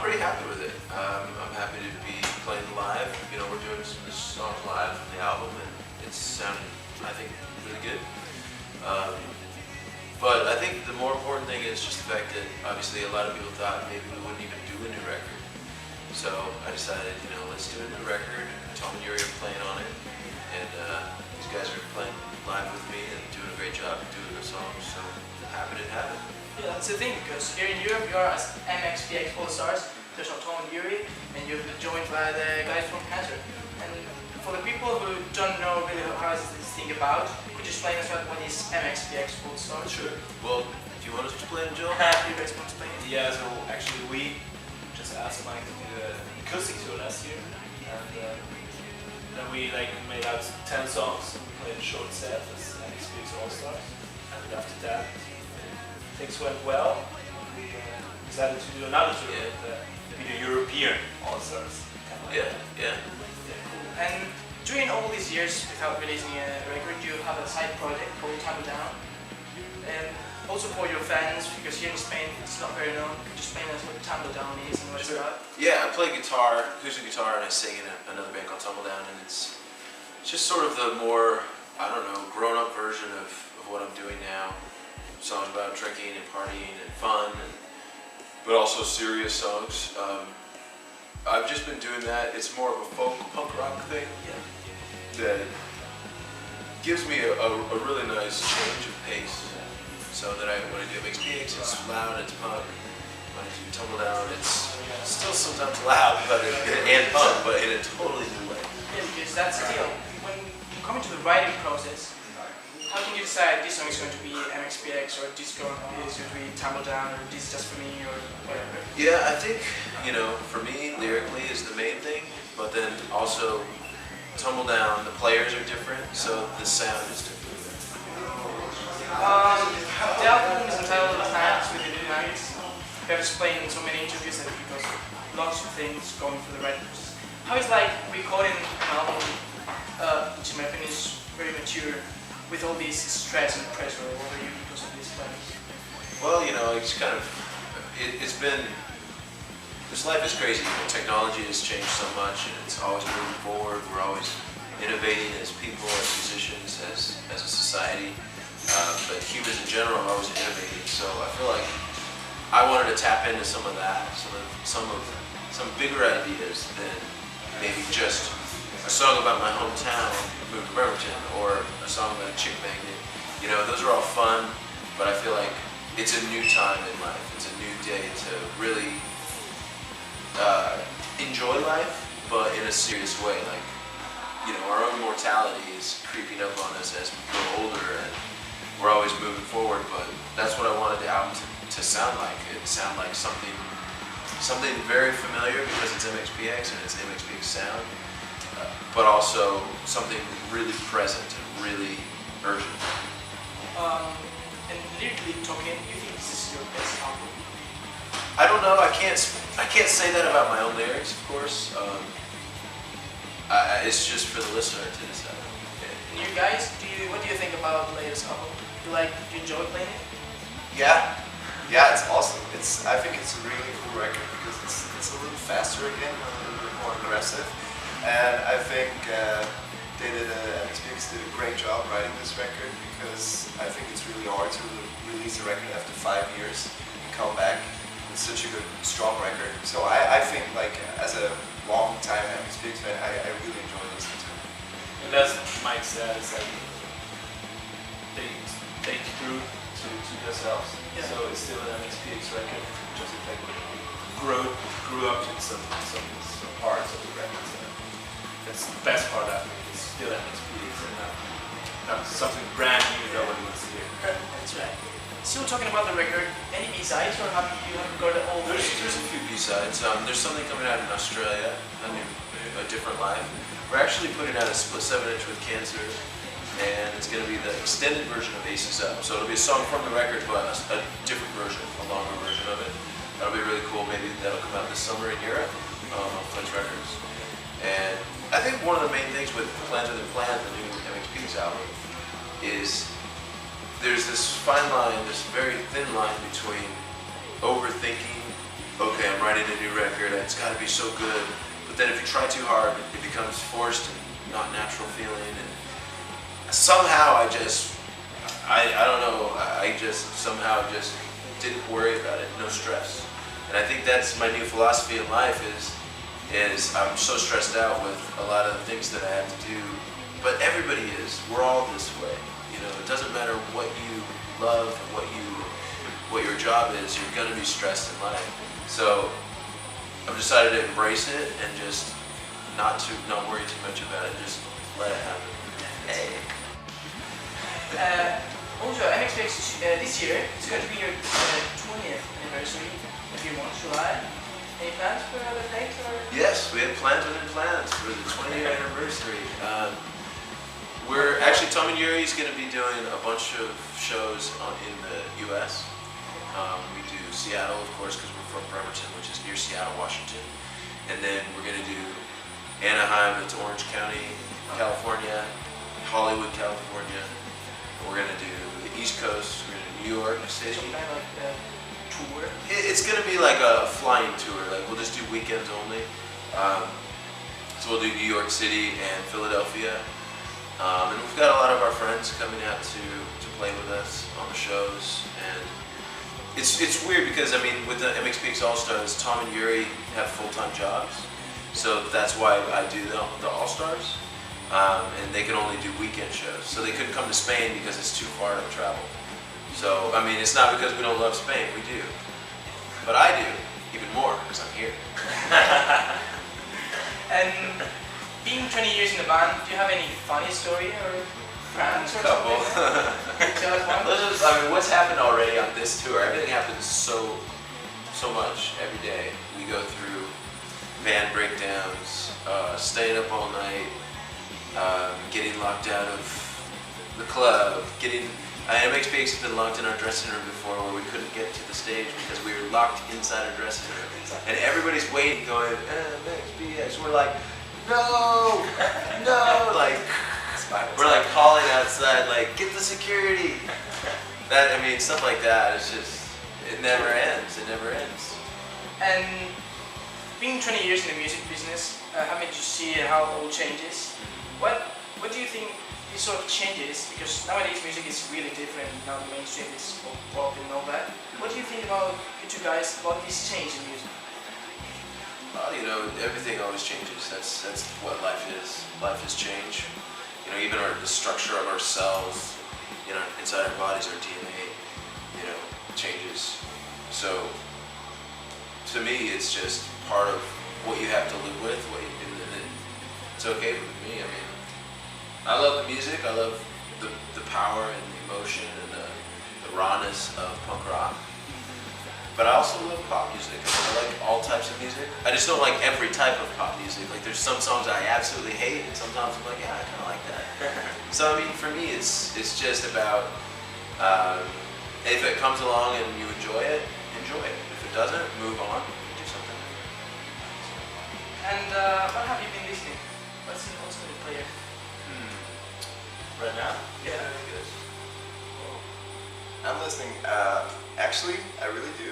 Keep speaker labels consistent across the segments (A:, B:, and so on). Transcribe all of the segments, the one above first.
A: pretty happy with it. I'm happy to be playing live. You know, we're doing some of the songs live from the album, and it's sounding, I think, really good. But I think the more important thing is just the fact that obviously a lot of people thought maybe we wouldn't even do a new record. So I decided, you know, let's do a new record. Tom and Yuri are playing on it, and these guys are playing live with me and doing a great job doing the songs. So I'm happy to have it.
B: Yeah, that's the thing, because here in Europe you are as MxPx All-Stars. There's no Tom and Yuri, and you're joined by the guys from Cancer. And for the people who don't know really how is this thing about, could you explain us what is MxPx All-Stars?
A: Sure. Well, do you want us to explain it, Joe?
B: You guys want to explain it?
C: Yeah, so actually we just asked Mike to do an acoustic tour last year, and then we made out 10 songs. We played a short set as MxPx All-Stars, and after that things went well. We decided to do another tour with the European All-Stars.
A: Yeah.
B: Cool. And during all these years without releasing a record, you have a side project called Tumble Down. And also for your fans, because here in Spain it's not very known, could you explain us what Tumble Down is and what it's about?
A: Yeah, I play guitar, acoustic guitar, and I sing in another band called Tumble Down, and it's just sort of the more, I don't know, grown-up version of what I'm doing now. Songs about drinking and partying and fun, but also serious songs. I've just been doing that. It's more of a folk punk rock thing that gives me a really nice change of pace. So that when I do MxPx, it's loud, it's punk. When I do Tumble Down, it's still sometimes loud, and punk, but in a totally new way.
B: Yeah, because that's the deal. When you come into the writing process, how can you decide this song is going to be MxPx, or this is going to be Tumble Down, or this is just for me, or whatever?
A: Yeah, I think, you know, for me, lyrically is the main thing, but then also Tumble Down, the players are different, so the sound is different.
B: The album is entitled Plans with the Nights. You have explained in so many interviews that because lots of things going through the writing process. How is like recording an album, which in my opinion is very mature, with all this stress and pressure over you because of these plans?
A: Well, you know, it's kind of, it's been, this life is crazy. You know, technology has changed so much, and it's always moving forward. We're always innovating as people, as musicians, as a society. But humans in general are always innovating. So I feel like I wanted to tap into some of that, some bigger ideas than maybe just a song about my hometown, moved to Bremerton, or a song about a chick magnet. You know, those are all fun, but I feel like it's a new time in life. It's a new day to really enjoy life, but in a serious way. Like, you know, our own mortality is creeping up on us as we grow older, and we're always moving forward. But that's what I wanted the album to sound like. It sound like something very familiar because it's MxPx and it's MxPx sound. But also something really present and really urgent.
B: And lyrically talking, do you think this is your best album?
A: I don't know. I can't say that about my own lyrics, of course. It's just for the listener to decide.
B: And you guys, what do you think about the latest album? Do you enjoy playing it?
D: Yeah, it's awesome. I think it's a really cool record because it's a little faster again, a little bit more aggressive. And I think MxPx did a great job writing this record because I think it's really hard to release a record after 5 years and come back with such a good, strong record. So I think, like, as a long-time MxPx fan, I really enjoy listening to it.
C: And as Mike said, it's like they stayed true to themselves.
B: Yeah.
C: So it's still an MxPx record, just like grew up in some parts of the record. So that's the best part. I think it's still MxPx and not something brand new nobody wants to hear.
B: That's right. Still talking about the record, any B-sides, or have you got it all?
A: There's a few B-sides. There's something coming out in Australia, a different life. We're actually putting out a split 7-inch with Cancer, and it's going to be the extended version of Aces Up. So it'll be a song from the record, but a different version, a longer version of it. That'll be really cool. Maybe that'll come out this summer in Europe on Flinch Records. And I think one of the main things with Plans Within Plans, the new MxPx album, is there's this fine line, this very thin line between overthinking okay, I'm writing a new record, it's got to be so good. But then if you try too hard, it becomes forced and not natural feeling. And somehow I don't know, I just somehow just didn't worry about it, no stress. And I think that's my new philosophy in life is I'm so stressed out with a lot of the things that I have to do. But everybody is, we're all this way. You know, it doesn't matter what you love and what your job is, you're gonna be stressed in life. So I've decided to embrace it and just not worry too much about it, just let it happen. Hey.
B: Also, MxPx this year is going to be your 20th anniversary in a few months, July. Any plans for other dates or?
A: Yes, we have plans within plans for the 20th anniversary. We're actually, Tom and Yuri is going to be doing a bunch of shows in the U.S. We do Seattle, of course, because we're from Bremerton, which is near Seattle, Washington. And then we're going to do Anaheim, that's Orange County, California, Hollywood, California. We're going to do the East Coast, we're going to do New York City.
B: Some kind of like tour?
A: It's going to be like a flying tour, like we'll just do weekends only. So we'll do New York City and Philadelphia. And we've got a lot of our friends coming out to play with us on the shows. And it's weird because, I mean, with the MxPx All-Stars, Tom and Yuri have full-time jobs. So that's why I do the All-Stars. And they can only do weekend shows. So they couldn't come to Spain because it's too far to travel. So, I mean, it's not because we don't love Spain, we do. But I do, even more, because I'm here.
B: And being 20 years in the band, do you have any funny story or pranks or
A: Couple.
B: something? Tell us one.
A: I mean, what's happened already on this tour? Everything happens so much every day. We go through band breakdowns, staying up all night, getting locked out of the club, MxPx has been locked in our dressing room before where we couldn't get to the stage because we were locked inside our dressing room. And everybody's waiting going, MxPx. We're like, no, like, we're like calling outside, like, get the security. I mean, stuff like that, it's just, it never ends,
B: And being 20 years in the music business, having to see how it all changes, what do you think these sort of changes? Because nowadays music is really different, now the mainstream is pop and all that. What do you think about you two guys, about this change in music?
A: Well, you know, everything always changes. That's what life is. Life is change. You know, even the structure of our cells, you know, inside our bodies, our DNA, you know, changes. So, to me, it's just part of what you have to live with. It's okay with me. I mean, I love the music. I love the power and the emotion and the rawness of punk rock. But I also love pop music. I like all types of music. I just don't like every type of pop music. Like there's some songs I absolutely hate, and sometimes I'm like, yeah, I kind of like that. So I mean, for me, it's just about if it comes along and you enjoy it, enjoy it. If it doesn't, move on, do something.
B: And what have you been listening? What's the player?
C: Right now?
B: Yeah.
D: I'm listening. Actually, I really do.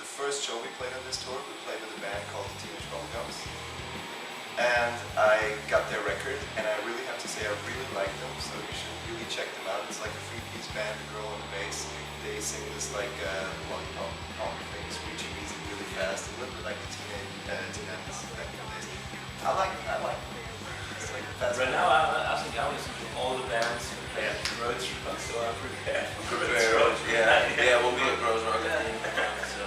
D: The first show we played on this tour, we played with a band called the Teenage Bubblegums. And I got their record, and I really have to say I really like them, so you should really check them out. It's like a three-piece band, a girl on the bass. They sing this like lollipop pop thing, screeching music really fast. A little bit like the Teenagers back in the days. I like it. It's like fast.
C: Right now, I think I listen to all the bands who play at Road Rock, so I'm prepared for Road.
A: Yeah, we'll be at Rose Rock at the end of the month. So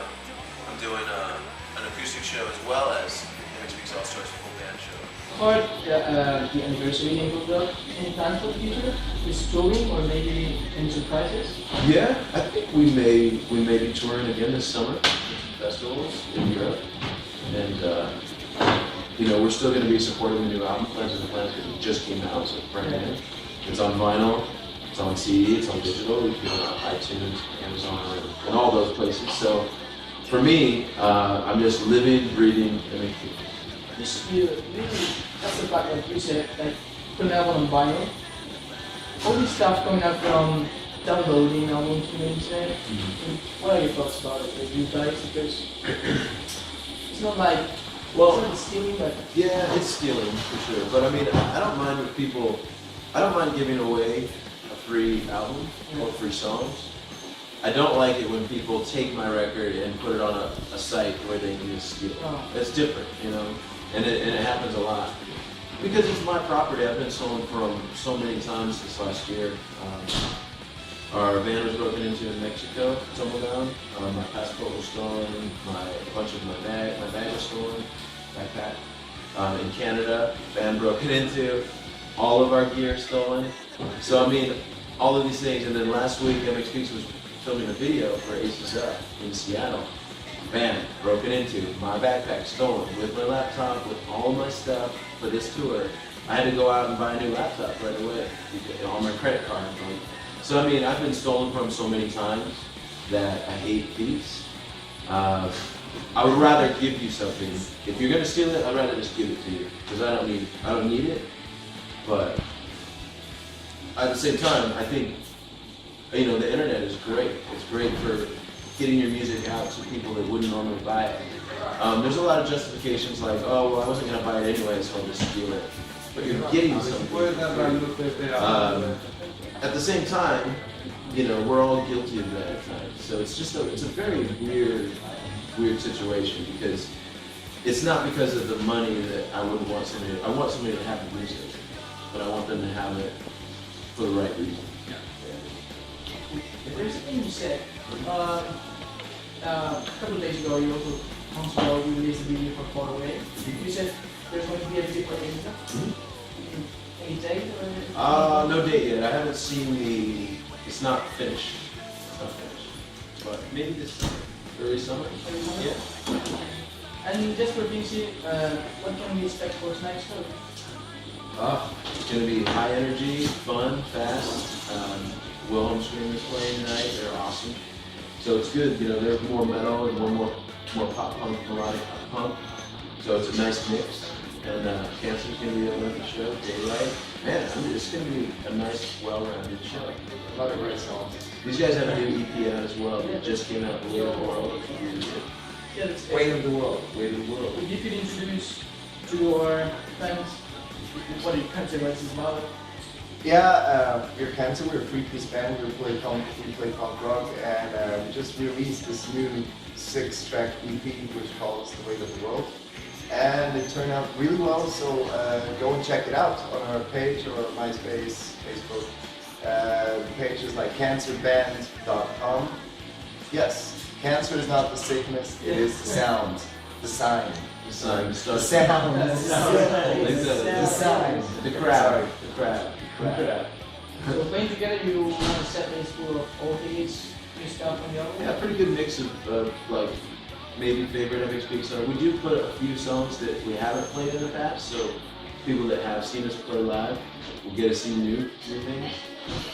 A: I'm doing an acoustic show as well as MxPx All-Stars full band show.
E: For the anniversary in Burek, any plans for the future? Is touring or maybe any surprises?
F: Yeah, I think we may be touring again this summer with festivals in Europe, and you know, we're still going to be supporting the new album, Plans and Plans, because it just came out, so it's brand new. It's on vinyl, it's on CD, it's on digital. We've been on iTunes, Amazon, and all those places. So for me, I'm just living, breathing, and
E: That's the fact that you said, like, put an album on vinyl. All this stuff coming out from downloading albums from the internet. And what are your thoughts about it? Like you guys, because it's not like it's not stealing, but
F: Yeah, it's stealing for sure. But I mean, I don't mind if people. I don't mind giving away a free album or free songs. I don't like it when people take my record and put it on a site where they can just steal it.
E: Oh.
F: That's different, you know, and it happens a lot. Because it's my property. I've been stolen from so many times this last year. Our van was broken into in Mexico, tumbled down. My passport was stolen. A bunch of my bag was stolen, backpack. In Canada, van broken into. All of our gear stolen. So I mean, all of these things. And then last week, MxPx was filming a video for HFMN in Seattle. Van broken into, my backpack stolen with my laptop, with all my stuff for this tour. I had to go out and buy a new laptop right away on my credit card. So I mean, I've been stolen from so many times that I hate thieves. I would rather give you something. If you're gonna steal it, I'd rather just give it to you because I don't need it. But at the same time, I think the internet is great. It's great for getting your music out to people that wouldn't normally buy it. There's a lot of justifications like, oh, well, I wasn't going to buy it anyway, so I'll just steal it. But you're getting something. At the same time, we're all guilty of that at times. So it's just it's a very weird situation because it's not because of the money that I wouldn't want somebody. I want somebody to have the music, but I want them to have it for the right reason.
E: there's a thing you said. A couple of days ago, you released a video for Far Away. You said there's going to be a video for India. Any date or anything?
F: No date yet. I haven't seen it's not finished. It's not finished. But maybe this summer. Early summer? Yeah.
E: And just for DC, what can we expect for tonight's show?
F: It's going to be high energy, fun, fast. Wilhelm Scream is playing tonight. They're awesome. So it's good. They're more metal and more pop punk, melodic punk. So it's a nice mix. And Cancer's going to be opening the show, Daylight. Man, it's going to be a nice, well-rounded show.
D: A lot of great songs.
F: These guys have a new EP out as well. It just came out, Weight of the World.
E: Yeah, that's
D: Weight of the World.
F: Weight of the World.
E: If you could introduce to our fans what you consider as about.
D: Yeah, we're Cancer. We're a three-piece band. We play punk rock, and we just released this new 6-track EP, which calls The Weight of the World. And it turned out really well, so go and check it out on our page or MySpace, Facebook. The page is like cancerband.com. Yes, cancer is not the sickness, it is the sound, the sign.
F: The sign.
D: The sound.
F: The
D: sign.
F: The crowd. The crowd.
E: So playing together, you want a set list full of all hits, new stuff on the album?
F: Yeah, pretty good mix of like maybe favorite MxPx songs. We do put a few songs that we haven't played in the past, so people that have seen us play live will get to see new things.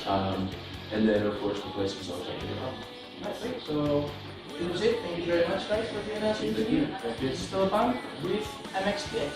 F: And then of course we'll play some songs like that.
E: That's great. So that was it. Thank you very much, guys, for being us interview.
F: Thank you.
E: This is Philip with MxPx.